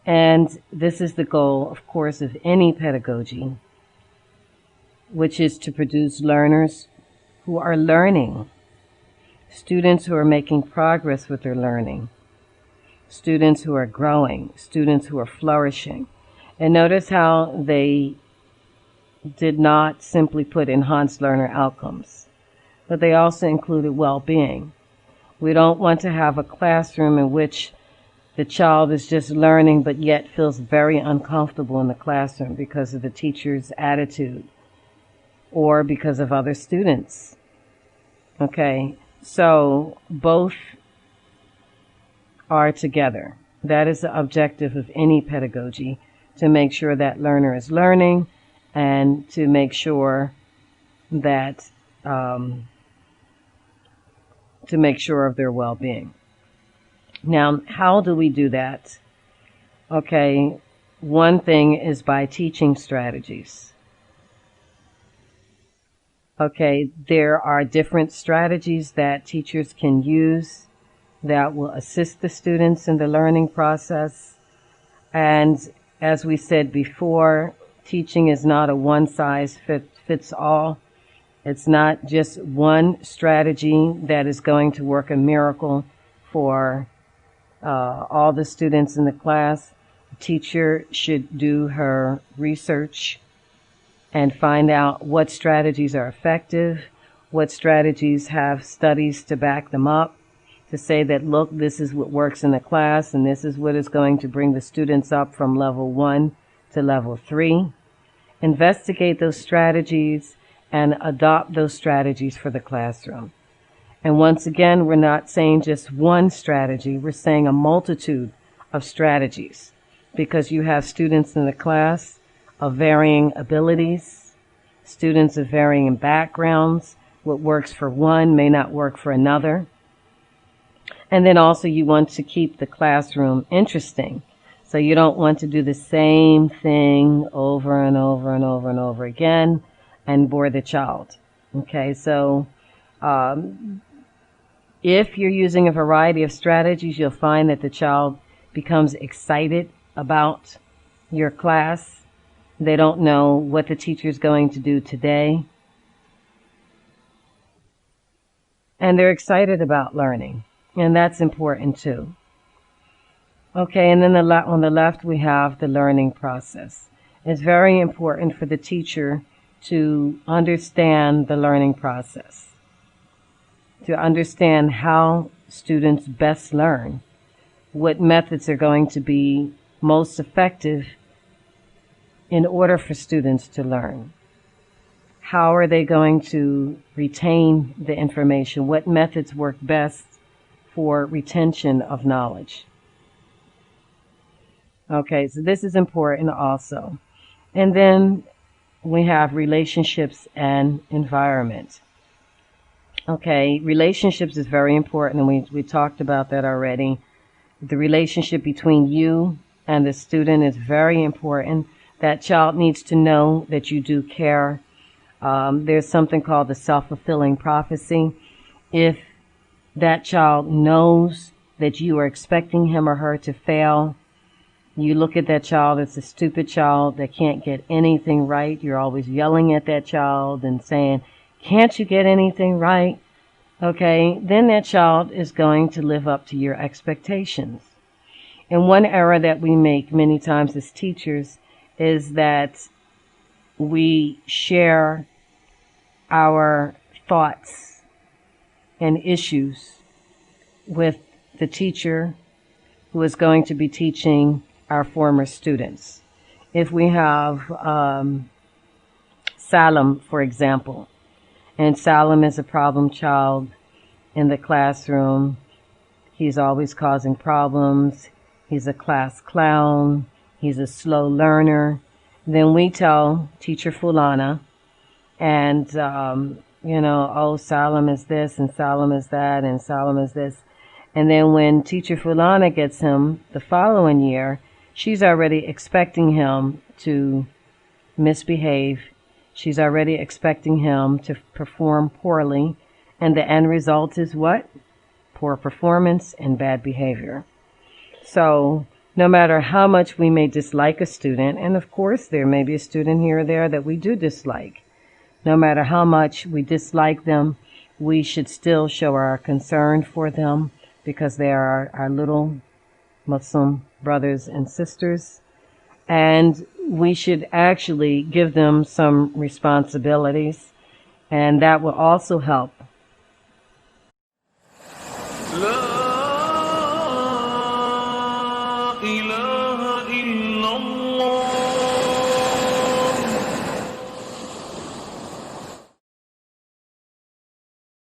And this is the goal, of course, of any pedagogy, which is to produce learners who are learning, students who are making progress with their learning, students who are growing, students who are flourishing. And notice how they did not simply put enhanced learner outcomes, but they also included well-being. We don't want to have a classroom in which the child is just learning but yet feels very uncomfortable in the classroom because of the teacher's attitude or because of other students. Okay, so both are together. That is the objective of any pedagogy, to make sure that learner is learning and to make sure that to make sure of their well-being. Now, how do we do that? Okay, one thing is by teaching strategies. Okay, there are different strategies that teachers can use that will assist the students in the learning process. And as we said before, teaching is not a one-size-fits-all. It's not just one strategy that is going to work a miracle for all the students in the class. The teacher should do her research and find out what strategies are effective, what strategies have studies to back them up, to say that, look, this is what works in the class and this is what is going to bring the students up from level 1 to level 3. Investigate those strategies and adopt those strategies for the classroom. And once again, we're not saying just one strategy, we're saying a multitude of strategies, because you have students in the class of varying abilities, students of varying backgrounds. What works for one may not work for another. And then also you want to keep the classroom interesting. So you don't want to do the same thing over and over and over and over again and bore the child. Okay, so if you're using a variety of strategies, you'll find that the child becomes excited about your class. They don't know what the teacher is going to do today. And they're excited about learning. And that's important too. Okay, and then on the left we have the learning process. It's very important for the teacher to understand the learning process, to understand how students best learn, what methods are going to be most effective in order for students to learn. How are they going to retain the information? What methods work best for retention of knowledge? Okay, so this is important also. And then we have relationships and environment. Okay, relationships is very important, and we talked about that already. The relationship between you and the student is very important. That child needs to know that you do care. There's something called the self-fulfilling prophecy. If that child knows that you are expecting him or her to fail, you look at that child as a stupid child that can't get anything right. You're always yelling at that child and saying, can't you get anything right? Okay, then that child is going to live up to your expectations. And one error that we make many times as teachers is that we share our thoughts and issues with the teacher who is going to be teaching our former students. If we have Salam, for example, and Salam is a problem child in the classroom, he's always causing problems, he's a class clown, he's a slow learner, then we tell teacher Fulana, and oh, Salam is this and Salam is that and Salam is this. And then when teacher Fulana gets him the following year, she's already expecting him to misbehave. She's already expecting him to perform poorly. And the end result is what? Poor performance and bad behavior. So no matter how much we may dislike a student, and of course there may be a student here or there that we do dislike, no matter how much we dislike them, we should still show our concern for them because they are our little Muslim brothers and sisters. And we should actually give them some responsibilities, and that will also help